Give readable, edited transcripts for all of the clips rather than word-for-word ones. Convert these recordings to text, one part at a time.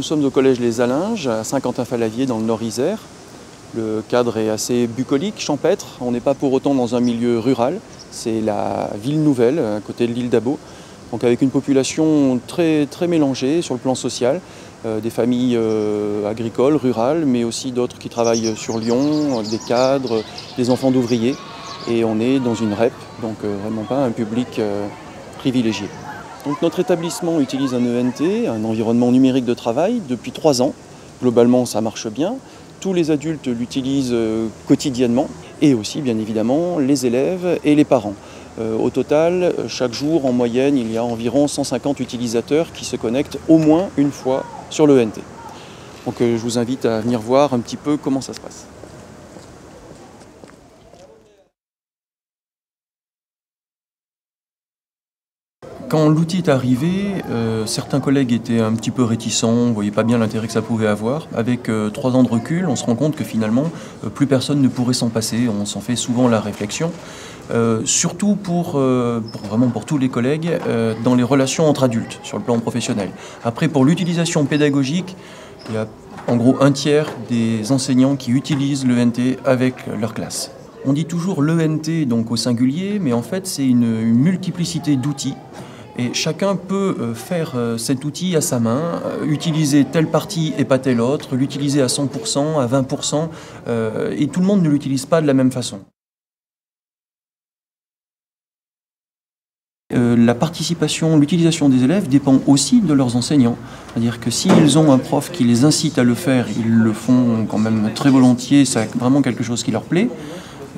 nous sommes au collège Les Alinges, à Saint-Quentin-Fallavier, dans le Nord-Isère. Le cadre est assez bucolique, champêtre. On n'est pas pour autant dans un milieu rural. C'est la ville nouvelle, à côté de l'île d'Abo. Donc avec une population très mélangée sur le plan social. Des familles agricoles, rurales, mais aussi d'autres qui travaillent sur Lyon, des cadres, des enfants d'ouvriers. Et on est dans une REP, donc vraiment pas un public privilégié. Donc notre établissement utilise un ENT, un environnement numérique de travail, depuis 3 ans. Globalement, ça marche bien. Tous les adultes l'utilisent quotidiennement et aussi, bien évidemment, les élèves et les parents. Au total, chaque jour, en moyenne, il y a environ 150 utilisateurs qui se connectent au moins une fois sur l'ENT. Donc je vous invite à venir voir un petit peu comment ça se passe. Quand l'outil est arrivé, certains collègues étaient un petit peu réticents, ne voyaient pas bien l'intérêt que ça pouvait avoir. Avec 3 ans de recul, on se rend compte que finalement, plus personne ne pourrait s'en passer. On s'en fait souvent la réflexion. Surtout vraiment pour tous les collègues, dans les relations entre adultes, sur le plan professionnel. Après, pour l'utilisation pédagogique, il y a en gros 1/3 des enseignants qui utilisent l'ENT avec leur classe. On dit toujours l'ENT donc au singulier, mais en fait c'est une multiplicité d'outils. Et chacun peut faire cet outil à sa main, utiliser telle partie et pas telle autre, l'utiliser à 100%, à 20%, et tout le monde ne l'utilise pas de la même façon. La participation, l'utilisation des élèves dépend aussi de leurs enseignants. C'est-à-dire que s'ils ont un prof qui les incite à le faire, ils le font quand même très volontiers, c'est vraiment quelque chose qui leur plaît.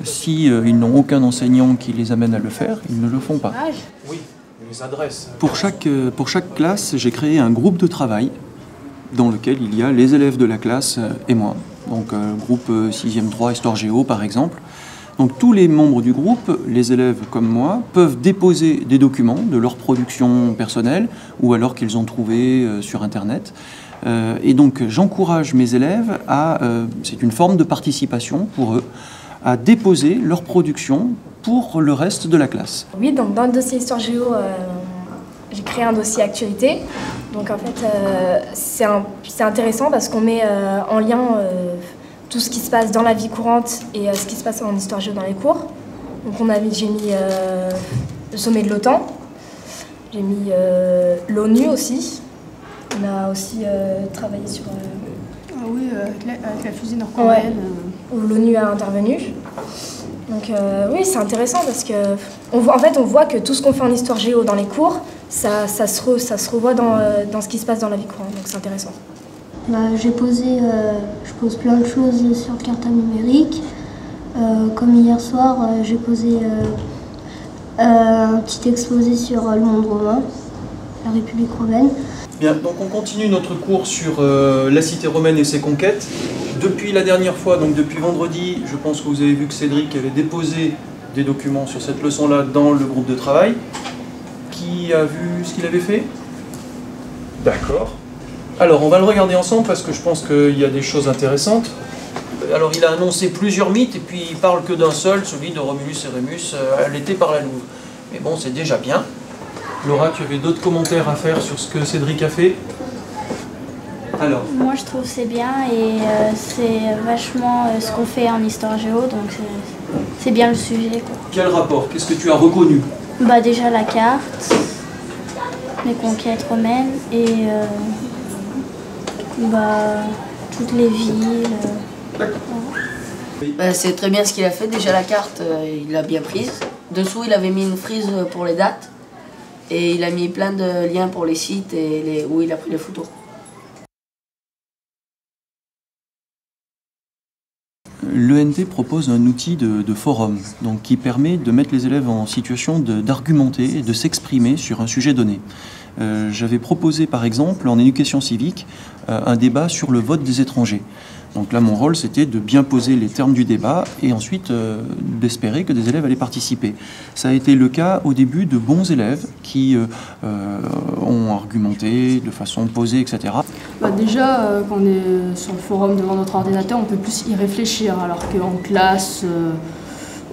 Si ils n'ont aucun enseignant qui les amène à le faire, ils ne le font pas. Oui, les adresses. Pour chaque classe, j'ai créé un groupe de travail dans lequel il y a les élèves de la classe et moi. Donc groupe 6e 3, Histoire Géo par exemple. Donc tous les membres du groupe, les élèves comme moi, peuvent déposer des documents de leur production personnelle ou alors qu'ils ont trouvé sur Internet. Et donc j'encourage mes élèves c'est une forme de participation pour eux, à déposer leur production pour le reste de la classe. Oui, donc dans le dossier Histoire Géo, j'ai créé un dossier actualité. Donc en fait, c'est intéressant parce qu'on met en lien tout ce qui se passe dans la vie courante et ce qui se passe en Histoire Géo dans les cours. Donc j'ai mis le sommet de l'OTAN, j'ai mis l'ONU aussi. On a aussi travaillé sur... oui, avec la fusée nord-coréenne. Ouais, où l'ONU a intervenu. Donc oui, c'est intéressant parce que on voit que tout ce qu'on fait en Histoire Géo dans les cours, ça se revoit dans ce qui se passe dans la vie courante. Donc c'est intéressant. Je pose plein de choses sur le cartable numérique. Comme hier soir, j'ai posé un petit exposé sur le monde romain, la République romaine. Bien, donc on continue notre cours sur la cité romaine et ses conquêtes. Depuis la dernière fois, donc depuis vendredi, je pense que vous avez vu que Cédric avait déposé des documents sur cette leçon-là dans le groupe de travail. Qui a vu ce qu'il avait fait? D'accord. Alors, on va le regarder ensemble parce que je pense qu'il y a des choses intéressantes. Alors, il a annoncé plusieurs mythes et puis il parle que d'un seul, celui de Romulus et Rémus, l'été par la Louve. Mais bon, c'est déjà bien. Laura, tu avais d'autres commentaires à faire sur ce que Cédric a fait? Alors. Moi, je trouve que c'est bien et c'est vachement ce qu'on fait en Histoire Géo, donc c'est bien le sujet, quoi. Quel rapport? Qu'est-ce que tu as reconnu? Bah, déjà la carte, les conquêtes romaines et toutes les villes. C'est très bien ce qu'il a fait. Déjà la carte, il l'a bien prise. Dessous, il avait mis une frise pour les dates. Et il a mis plein de liens pour les sites et où il a pris les photos. L'ENT propose un outil de forum donc, qui permet de mettre les élèves en situation d'argumenter et de s'exprimer sur un sujet donné. J'avais proposé par exemple en éducation civique un débat sur le vote des étrangers. Donc là mon rôle c'était de bien poser les termes du débat et ensuite d'espérer que des élèves allaient participer. Ça a été le cas au début de bons élèves qui ont argumenté de façon posée, etc. Déjà quand on est sur le forum devant notre ordinateur on peut plus y réfléchir alors qu'en classe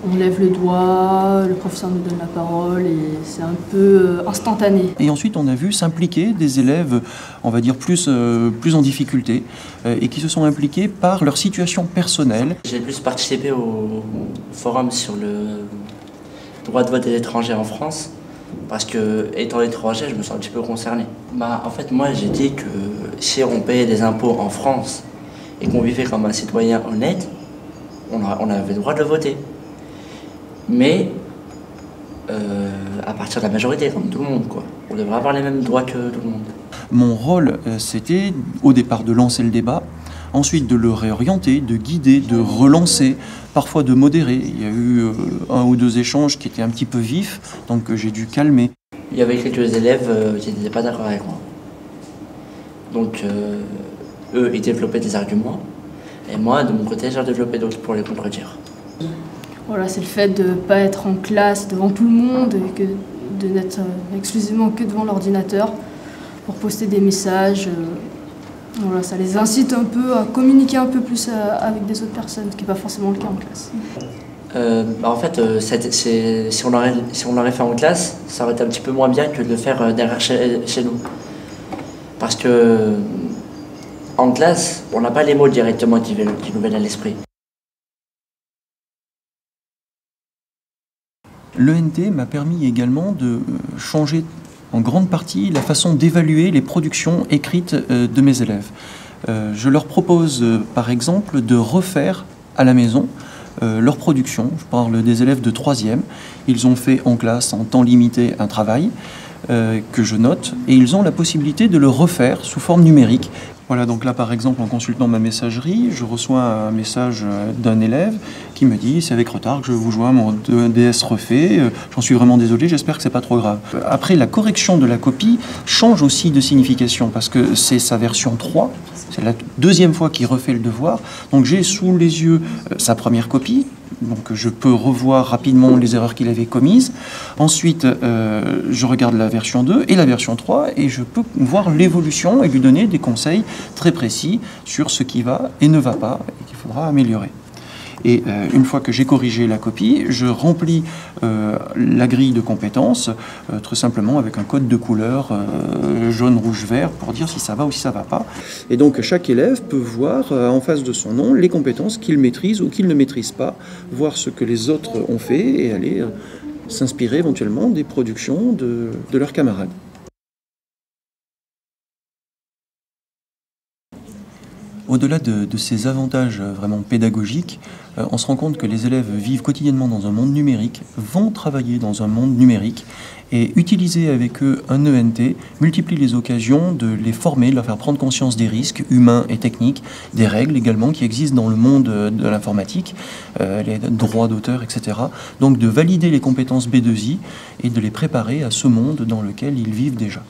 On lève le doigt, le professeur nous donne la parole et c'est un peu instantané. Et ensuite, on a vu s'impliquer des élèves, on va dire, plus en difficulté et qui se sont impliqués par leur situation personnelle. J'ai plus participé au forum sur le droit de vote des étrangers en France parce que, étant étranger, je me sens un petit peu concerné. En fait, moi, j'ai dit que si on payait des impôts en France et qu'on vivait comme un citoyen honnête, on avait le droit de voter. Mais à partir de la majorité, comme tout le monde, quoi. On devrait avoir les mêmes droits que tout le monde. Mon rôle, c'était au départ de lancer le débat, ensuite de le réorienter, de guider, de relancer, parfois de modérer. Il y a eu 1 ou 2 échanges qui étaient un petit peu vifs, donc j'ai dû calmer. Il y avait quelques élèves qui n'étaient pas d'accord avec moi. Donc eux, ils développaient des arguments, et moi, de mon côté, j'en développais d'autres pour les contredire. Voilà, c'est le fait de ne pas être en classe devant tout le monde et de n'être exclusivement que devant l'ordinateur pour poster des messages. Voilà, ça les incite un peu à communiquer un peu plus avec des autres personnes, ce qui n'est pas forcément le cas en classe. En fait, si on l'aurait fait en classe, ça aurait été un petit peu moins bien que de le faire derrière chez nous. Parce que en classe, on n'a pas les mots directement qui nous viennent à l'esprit. L'ENT m'a permis également de changer en grande partie la façon d'évaluer les productions écrites de mes élèves. Je leur propose par exemple de refaire à la maison leur production. Je parle des élèves de 3e. Ils ont fait en classe en temps limité un travail que je note et ils ont la possibilité de le refaire sous forme numérique. Voilà, donc là par exemple en consultant ma messagerie, je reçois un message d'un élève qui me dit « c'est avec retard que je vous joins mon DS refait, j'en suis vraiment désolé, j'espère que c'est pas trop grave ». Après, la correction de la copie change aussi de signification parce que c'est sa version 3, c'est la 2e fois qu'il refait le devoir, donc j'ai sous les yeux sa première copie, donc je peux revoir rapidement les erreurs qu'il avait commises. Ensuite, je regarde la version 2 et la version 3 et je peux voir l'évolution et lui donner des conseils très précis sur ce qui va et ne va pas et qu'il faudra améliorer. Et une fois que j'ai corrigé la copie, je remplis la grille de compétences, très simplement avec un code de couleur jaune, rouge, vert, pour dire si ça va ou si ça ne va pas. Et donc chaque élève peut voir en face de son nom les compétences qu'il maîtrise ou qu'il ne maîtrise pas, voir ce que les autres ont fait et aller s'inspirer éventuellement des productions de leurs camarades. Au-delà de ces avantages vraiment pédagogiques, on se rend compte que les élèves vivent quotidiennement dans un monde numérique, vont travailler dans un monde numérique, et utiliser avec eux un ENT multiplie les occasions de les former, de leur faire prendre conscience des risques humains et techniques, des règles également qui existent dans le monde de l'informatique, les droits d'auteur, etc. Donc de valider les compétences B2I et de les préparer à ce monde dans lequel ils vivent déjà.